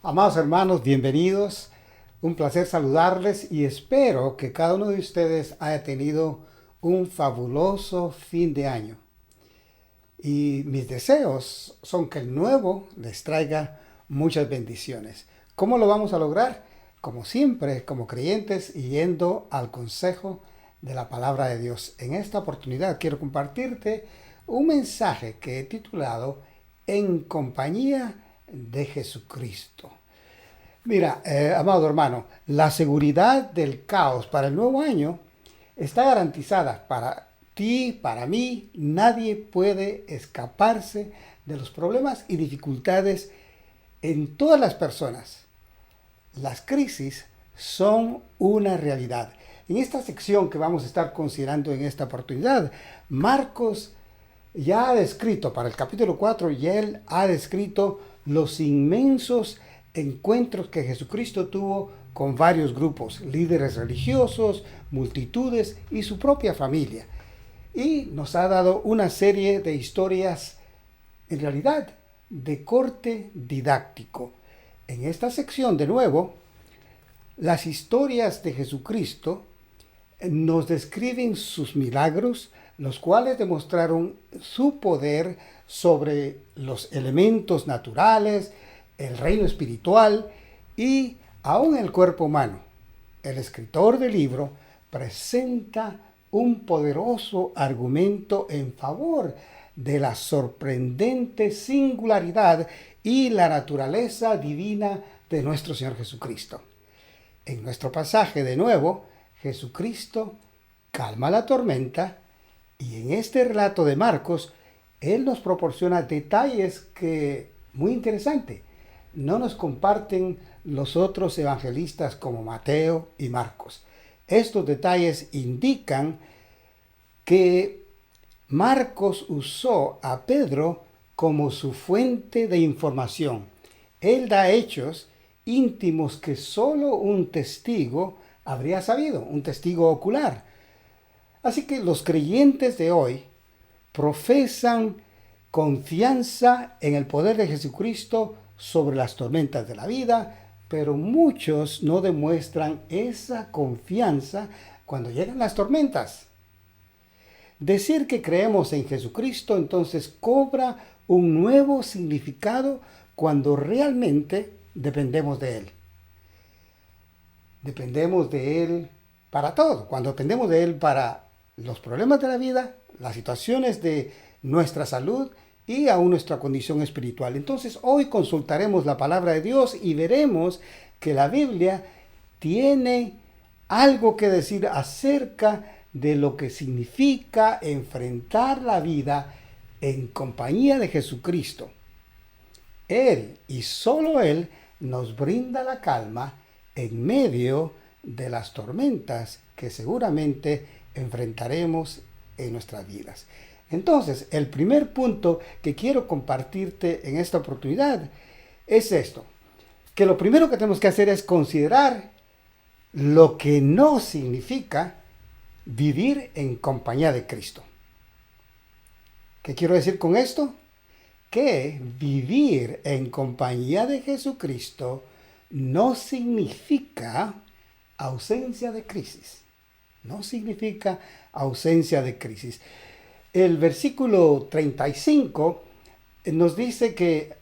Amados hermanos, bienvenidos. Un placer saludarles y espero que cada uno de ustedes haya tenido un fabuloso fin de año. Y mis deseos son que el nuevo les traiga muchas bendiciones. ¿Cómo lo vamos a lograr? Como siempre, como creyentes y yendo al consejo de la palabra de Dios. En esta oportunidad quiero compartirte un mensaje que he titulado En compañía de Jesucristo. Mira, amado hermano, la seguridad del caos para el nuevo año está garantizada para ti, para mí. Nadie puede escaparse de los problemas y dificultades en todas las personas. Las crisis son una realidad. En esta sección que vamos a estar considerando en esta oportunidad, Marcos ya ha descrito, para el capítulo 4, y él ha descrito los inmensos encuentros que Jesucristo tuvo con varios grupos, líderes religiosos, multitudes y su propia familia. Y nos ha dado una serie de historias, en realidad, de corte didáctico. En esta sección, de nuevo, las historias de Jesucristo nos describen sus milagros, los cuales demostraron su poder sobre los elementos naturales, el reino espiritual y aún el cuerpo humano. El escritor del libro presenta un poderoso argumento en favor de la sorprendente singularidad y la naturaleza divina de nuestro Señor Jesucristo. En nuestro pasaje, de nuevo, Jesucristo calma la tormenta y en este relato de Marcos, Él nos proporciona detalles que, muy interesante, no nos comparten los otros evangelistas como Mateo y Marcos. Estos detalles indican que Marcos usó a Pedro como su fuente de información. Él da hechos íntimos que solo un testigo habría sabido, un testigo ocular. Así que los creyentes de hoy profesan confianza en el poder de Jesucristo sobre las tormentas de la vida, pero muchos no demuestran esa confianza cuando llegan las tormentas. Decir que creemos en Jesucristo entonces cobra un nuevo significado cuando realmente dependemos de Él. Dependemos de Él para todo. Cuando dependemos de Él para los problemas de la vida, las situaciones de nuestra salud y aún nuestra condición espiritual. Entonces hoy consultaremos la palabra de Dios y veremos que la Biblia tiene algo que decir acerca de lo que significa enfrentar la vida en compañía de Jesucristo. Él y solo Él nos brinda la calma en medio de las tormentas que seguramente enfrentaremos en nuestras vidas. Entonces, el primer punto que quiero compartirte en esta oportunidad es esto, que lo primero que tenemos que hacer es considerar lo que no significa vivir en compañía de Cristo. ¿Qué quiero decir con esto? Que vivir en compañía de Jesucristo no significa ausencia de crisis. No significa ausencia de crisis. El versículo 35 nos dice que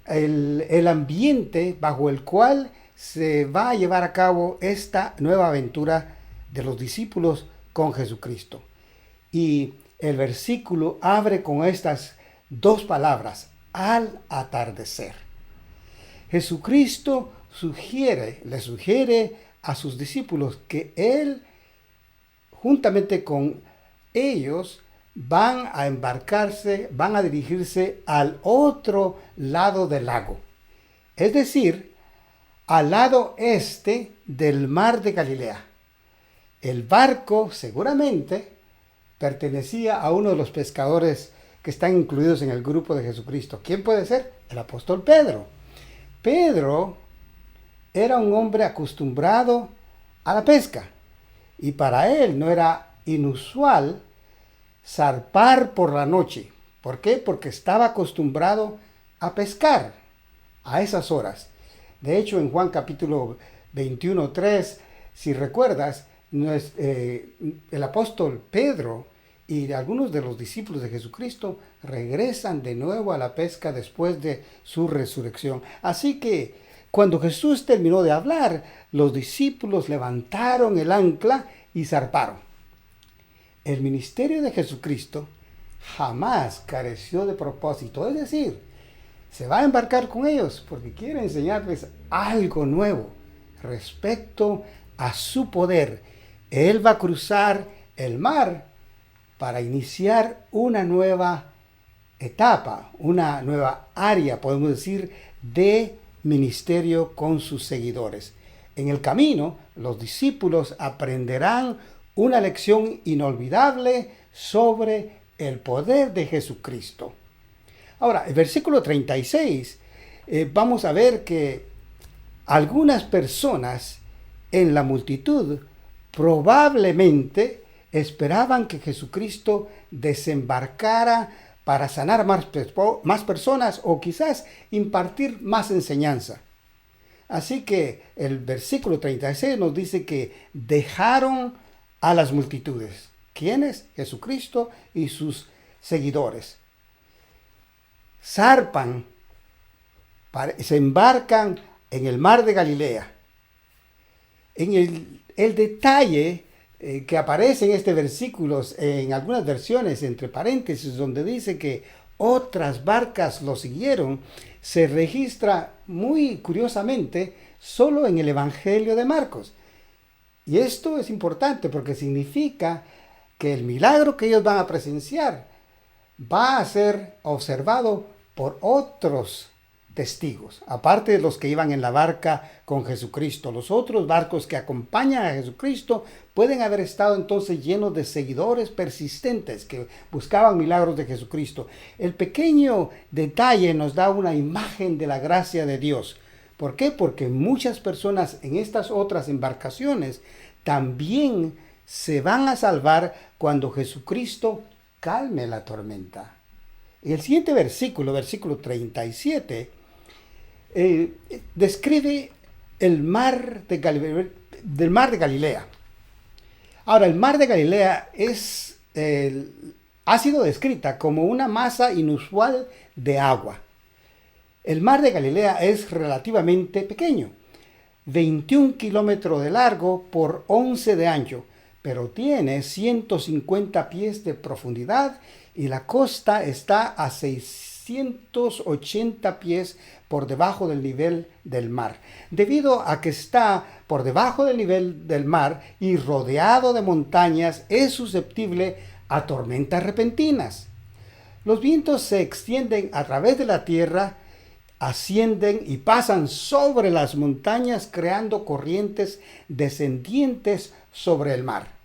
el ambiente bajo el cual se va a llevar a cabo esta nueva aventura de los discípulos con Jesucristo. Y el versículo abre con estas dos palabras: al atardecer. Jesucristo le sugiere a sus discípulos que Él, juntamente con ellos, van a embarcarse, van a dirigirse al otro lado del lago. Es decir, al lado este del mar de Galilea. El barco seguramente pertenecía a uno de los pescadores que están incluidos en el grupo de Jesucristo. ¿Quién puede ser? El apóstol Pedro. Pedro era un hombre acostumbrado a la pesca y para él no era inusual zarpar por la noche. ¿Por qué? Porque estaba acostumbrado a pescar a esas horas. De hecho, en Juan capítulo 21:3, si recuerdas, el apóstol Pedro y algunos de los discípulos de Jesucristo regresan de nuevo a la pesca después de su resurrección. Así que cuando Jesús terminó de hablar, los discípulos levantaron el ancla y zarparon. El ministerio de Jesucristo jamás careció de propósito, es decir, se va a embarcar con ellos porque quiere enseñarles algo nuevo respecto a su poder. Él va a cruzar el mar para iniciar una nueva etapa, una nueva área, podemos decir, de ministerio con sus seguidores. En el camino, los discípulos aprenderán una lección inolvidable sobre el poder de Jesucristo. Ahora, el versículo 36, vamos a ver que algunas personas en la multitud probablemente esperaban que Jesucristo desembarcara para sanar más personas o quizás impartir más enseñanza. Así que el versículo 36 nos dice que dejaron a las multitudes. ¿Quiénes? Jesucristo y sus seguidores. Zarpan, se embarcan en el mar de Galilea. En el detalle que aparece en este versículo, en algunas versiones, entre paréntesis, donde dice que otras barcas lo siguieron, se registra muy curiosamente solo en el Evangelio de Marcos. Y esto es importante porque significa que el milagro que ellos van a presenciar va a ser observado por otros testigos, aparte de los que iban en la barca con Jesucristo. Los otros barcos que acompañan a Jesucristo pueden haber estado entonces llenos de seguidores persistentes que buscaban milagros de Jesucristo. El pequeño detalle nos da una imagen de la gracia de Dios. ¿Por qué? Porque muchas personas en estas otras embarcaciones también se van a salvar cuando Jesucristo calme la tormenta. Y el siguiente versículo, versículo 37, describe el mar de Galilea. Ahora, el mar de Galilea ha sido descrita como una masa inusual de agua. El mar de Galilea es relativamente pequeño, 21 kilómetros de largo por 11 de ancho, pero tiene 150 pies de profundidad y la costa está a 680 pies por debajo del nivel del mar. Debido a que está por debajo del nivel del mar y rodeado de montañas, es susceptible a tormentas repentinas. Los vientos se extienden a través de la tierra, ascienden y pasan sobre las montañas, creando corrientes descendientes sobre el mar.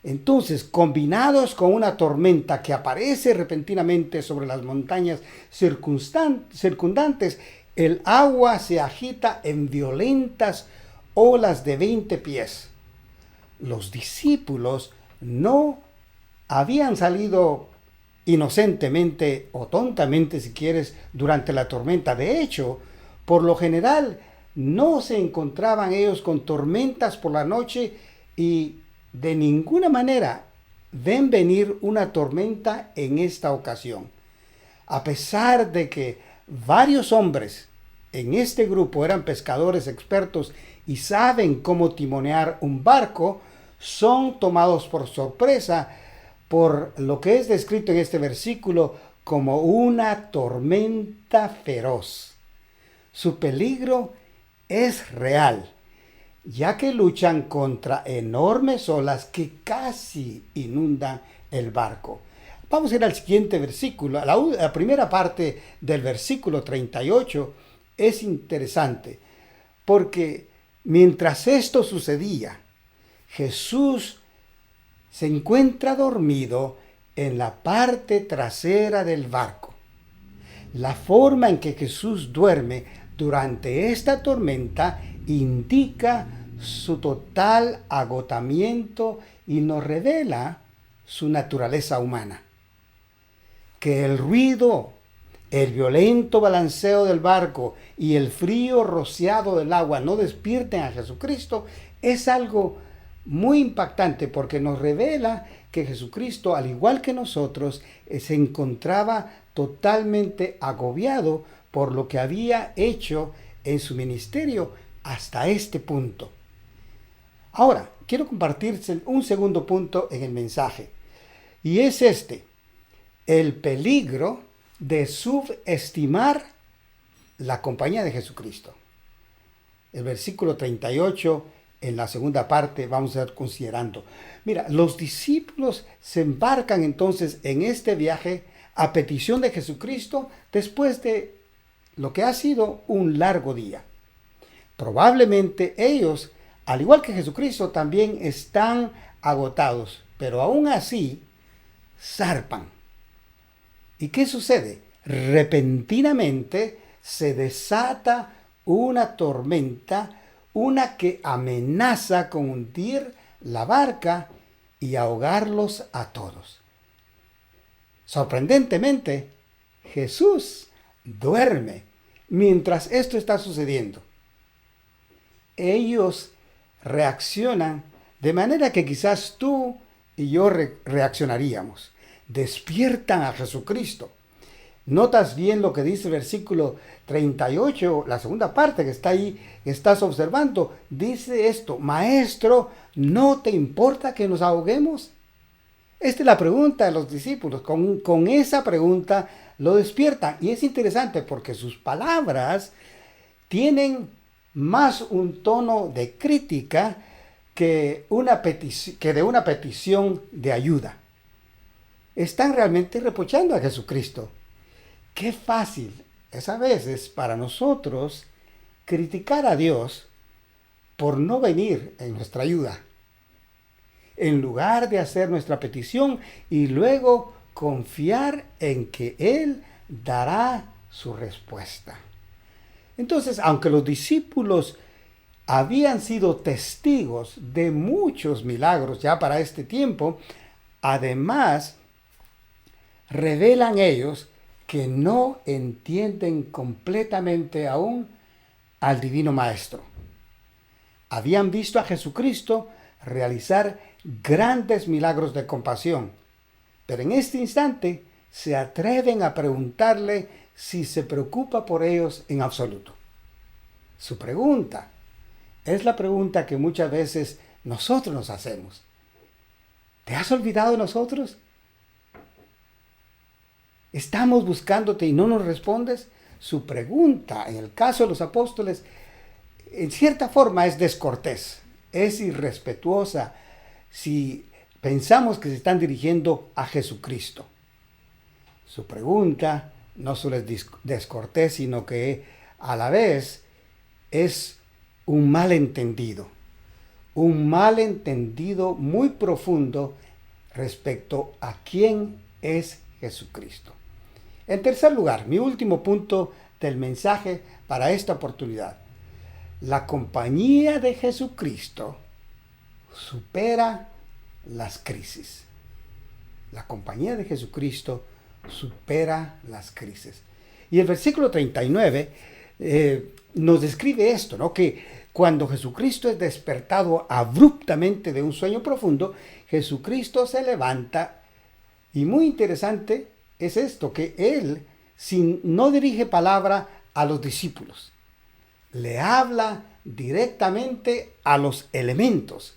Entonces, combinados con una tormenta que aparece repentinamente sobre las montañas circundantes, el agua se agita en violentas olas de 20 pies. Los discípulos no habían salido inocentemente o tontamente, si quieres, durante la tormenta. De hecho, por lo general, no se encontraban ellos con tormentas por la noche y de ninguna manera ven venir una tormenta en esta ocasión. A pesar de que varios hombres en este grupo eran pescadores expertos y saben cómo timonear un barco, son tomados por sorpresa por lo que es descrito en este versículo como una tormenta feroz. Su peligro es real, ya que luchan contra enormes olas que casi inundan el barco. Vamos a ir al siguiente versículo. La primera parte del versículo 38 es interesante, porque mientras esto sucedía, Jesús se encuentra dormido en la parte trasera del barco. La forma en que Jesús duerme durante esta tormenta indica su total agotamiento y nos revela su naturaleza humana. Que el ruido el violento balanceo del barco y el frío rociado del agua no despierten a Jesucristo, es algo muy impactante porque nos revela que Jesucristo, al igual que nosotros, se encontraba totalmente agobiado por lo que había hecho en su ministerio hasta este punto. Ahora, quiero compartirse un segundo punto en el mensaje, y es este: el peligro de subestimar la compañía de Jesucristo. El versículo 38, en la segunda parte, vamos a ir considerando. Mira, los discípulos se embarcan entonces en este viaje a petición de Jesucristo después de lo que ha sido un largo día. Probablemente ellos, al igual que Jesucristo, también están agotados, pero aún así zarpan. ¿Y qué sucede? Repentinamente se desata una tormenta, una que amenaza con hundir la barca y ahogarlos a todos. Sorprendentemente, Jesús duerme mientras esto está sucediendo. Ellos reaccionan de manera que quizás tú y yo reaccionaríamos. Despiertan a Jesucristo. Notas bien lo que dice el versículo 38, la segunda parte que está ahí, estás observando. Dice esto: Maestro, ¿no te importa que nos ahoguemos? Esta es la pregunta de los discípulos. Con esa pregunta lo despiertan. Y es interesante porque sus palabras tienen más un tono de crítica que de una petición de ayuda. Están realmente reprochando a Jesucristo. Qué fácil es a veces para nosotros criticar a Dios por no venir en nuestra ayuda, en lugar de hacer nuestra petición y luego confiar en que Él dará su respuesta. Entonces, aunque los discípulos habían sido testigos de muchos milagros ya para este tiempo, además revelan ellos que no entienden completamente aún al Divino Maestro. Habían visto a Jesucristo realizar grandes milagros de compasión, pero en este instante se atreven a preguntarle si se preocupa por ellos en absoluto. Su pregunta es la pregunta que muchas veces nosotros nos hacemos. ¿Te has olvidado de nosotros? ¿Estamos buscándote y no nos respondes? Su pregunta, en el caso de los apóstoles, en cierta forma es descortés, es irrespetuosa si pensamos que se están dirigiendo a Jesucristo. Su pregunta no solo es descortés, sino que a la vez es un malentendido muy profundo respecto a quién es Jesucristo. En tercer lugar, mi último punto del mensaje para esta oportunidad: la compañía de Jesucristo supera las crisis. La compañía de Jesucristo supera las crisis. Y el versículo 39 nos describe esto, ¿no? Que cuando Jesucristo es despertado abruptamente de un sueño profundo, Jesucristo se levanta, y muy interesante es esto, que Él no dirige palabra a los discípulos, le habla directamente a los elementos.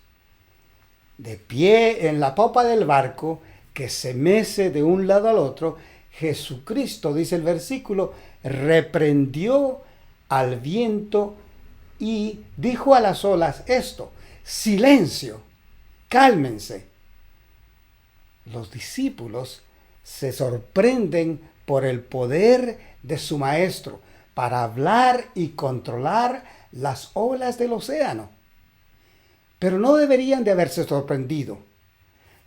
De pie en la popa del barco, que se mece de un lado al otro, Jesucristo, dice el versículo, reprendió al viento y dijo a las olas esto: silencio, cálmense. Los discípulos se sorprenden por el poder de su maestro para hablar y controlar las olas del océano. Pero no deberían de haberse sorprendido.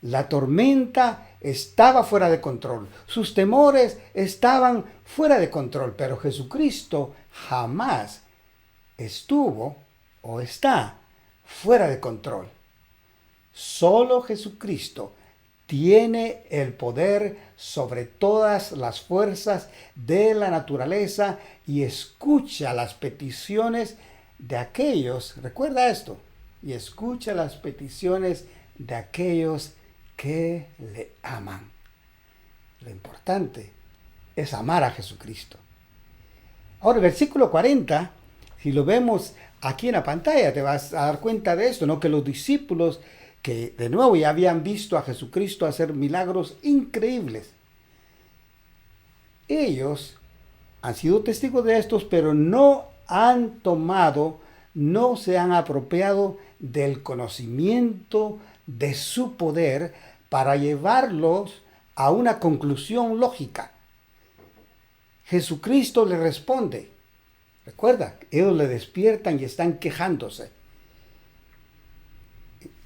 La tormenta estaba fuera de control. Sus temores estaban fuera de control. Pero Jesucristo jamás estuvo o está fuera de control. Solo Jesucristo tiene el poder sobre todas las fuerzas de la naturaleza y escucha las peticiones de aquellos, recuerda esto, y escucha las peticiones de aquellos que le aman. Lo importante es amar a Jesucristo. Ahora, el versículo 40, si lo vemos aquí en la pantalla, te vas a dar cuenta de esto, ¿no? Que los discípulos, que de nuevo ya habían visto a Jesucristo hacer milagros increíbles, ellos han sido testigos de estos, pero no han tomado, no se han apropiado del conocimiento de su poder para llevarlos a una conclusión lógica. Jesucristo le responde. Recuerda, ellos le despiertan y están quejándose.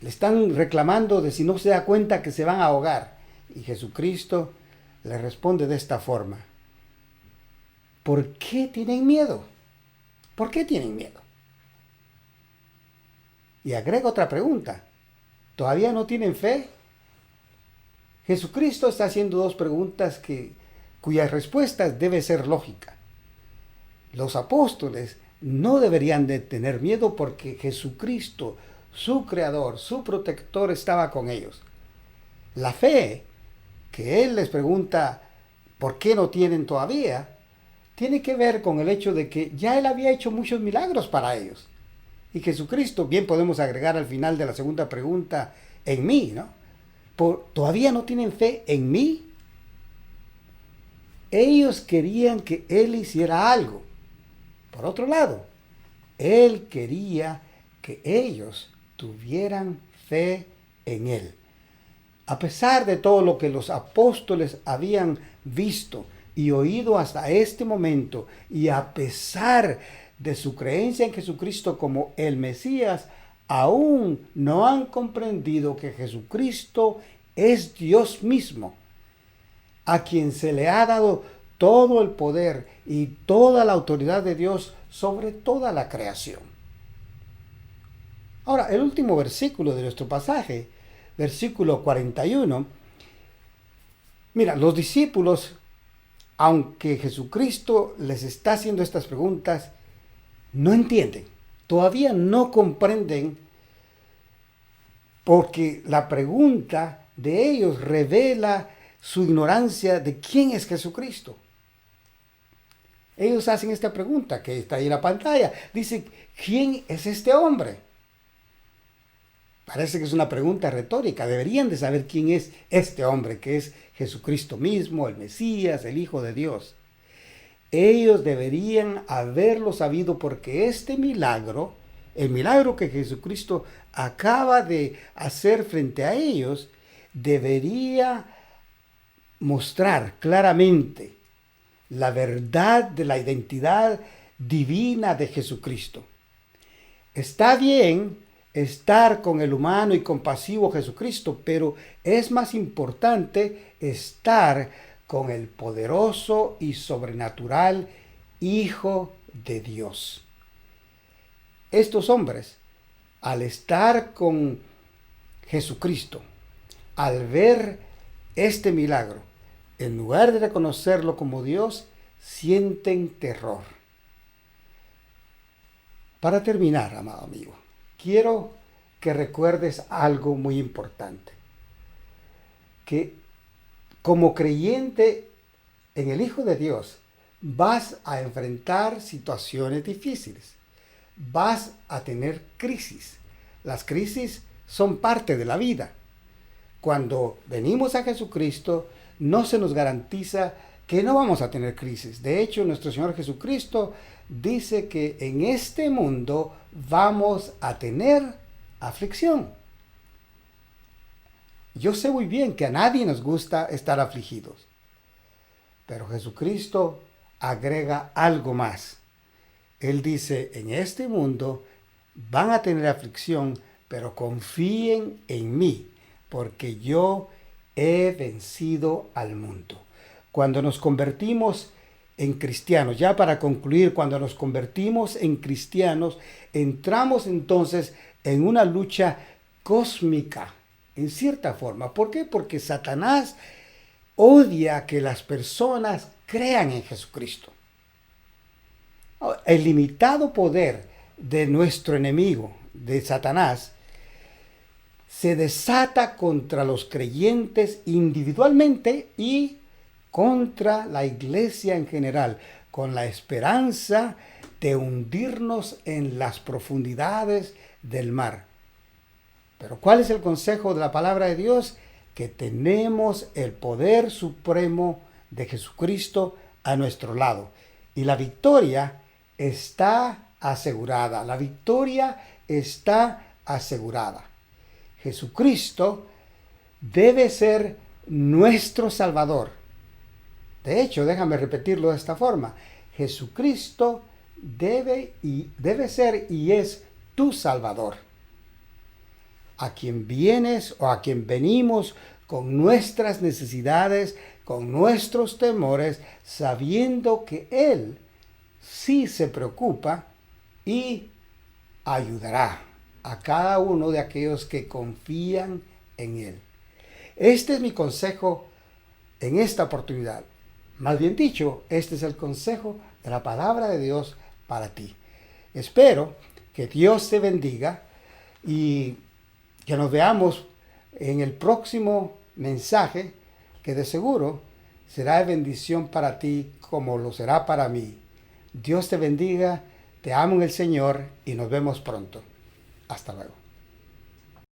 Le están reclamando de si no se da cuenta que se van a ahogar. Y Jesucristo le responde de esta forma. ¿Por qué tienen miedo? ¿Por qué tienen miedo? Y agrega otra pregunta. ¿Todavía no tienen fe? Jesucristo está haciendo dos preguntas cuyas respuestas debe ser lógica. Los apóstoles no deberían de tener miedo porque Jesucristo, su creador, su protector, estaba con ellos. La fe que Él les pregunta ¿por qué no tienen todavía? Tiene que ver con el hecho de que ya Él había hecho muchos milagros para ellos. Y Jesucristo, bien podemos agregar al final de la segunda pregunta, en mí, ¿no? ¿Todavía no tienen fe en mí? Ellos querían que Él hiciera algo. Por otro lado, Él quería que ellos tuvieran fe en Él. A pesar de todo lo que los apóstoles habían visto y oído hasta este momento, y a pesar de su creencia en Jesucristo como el Mesías, aún no han comprendido que Jesucristo es Dios mismo, a quien se le ha dado todo el poder y toda la autoridad de Dios sobre toda la creación. Ahora, el último versículo de nuestro pasaje, versículo 41, mira, los discípulos, aunque Jesucristo les está haciendo estas preguntas, no entienden, todavía no comprenden, porque la pregunta de ellos revela su ignorancia de quién es Jesucristo. Ellos hacen esta pregunta que está ahí en la pantalla. Dice, ¿quién es este hombre? Parece que es una pregunta retórica. Deberían de saber quién es este hombre, que es Jesucristo mismo, el Mesías, el Hijo de Dios. Ellos deberían haberlo sabido porque este milagro, el milagro que Jesucristo acaba de hacer frente a ellos, debería mostrar claramente la verdad de la identidad divina de Jesucristo. Está bien estar con el humano y compasivo Jesucristo, pero es más importante estar con el poderoso y sobrenatural Hijo de Dios. Estos hombres, al estar con Jesucristo, al ver este milagro, en lugar de reconocerlo como Dios, sienten terror. Para terminar, amado amigo, quiero que recuerdes algo muy importante. Que como creyente en el Hijo de Dios, vas a enfrentar situaciones difíciles. Vas a tener crisis. Las crisis son parte de la vida. Cuando venimos a Jesucristo, no se nos garantiza que no vamos a tener crisis. De hecho, nuestro Señor Jesucristo dice que en este mundo vamos a tener aflicción. Yo sé muy bien que a nadie nos gusta estar afligidos, pero Jesucristo agrega algo más. Él dice, en este mundo van a tener aflicción, pero confíen en mí, porque yo he vencido al mundo. Cuando nos convertimos en cristianos, ya para concluir, cuando nos convertimos en cristianos, entramos entonces en una lucha cósmica en cierta forma. ¿Por qué? Porque Satanás odia que las personas crean en Jesucristo. El limitado poder de nuestro enemigo, de Satanás, se desata contra los creyentes individualmente y contra la iglesia en general, con la esperanza de hundirnos en las profundidades del mar. Pero ¿cuál es el consejo de la palabra de Dios? Que tenemos el poder supremo de Jesucristo a nuestro lado. Y la victoria está asegurada. La victoria está asegurada. Jesucristo debe ser nuestro Salvador. De hecho, déjame repetirlo de esta forma. Jesucristo debe ser y es tu Salvador. A quien vienes o a quien venimos con nuestras necesidades, con nuestros temores, sabiendo que Él sí se preocupa y ayudará a cada uno de aquellos que confían en Él. Este es mi consejo en esta oportunidad. Más bien dicho, este es el consejo de la palabra de Dios para ti. Espero que Dios te bendiga y que nos veamos en el próximo mensaje, que de seguro será de bendición para ti como lo será para mí. Dios te bendiga, te amo en el Señor y nos vemos pronto. Hasta luego.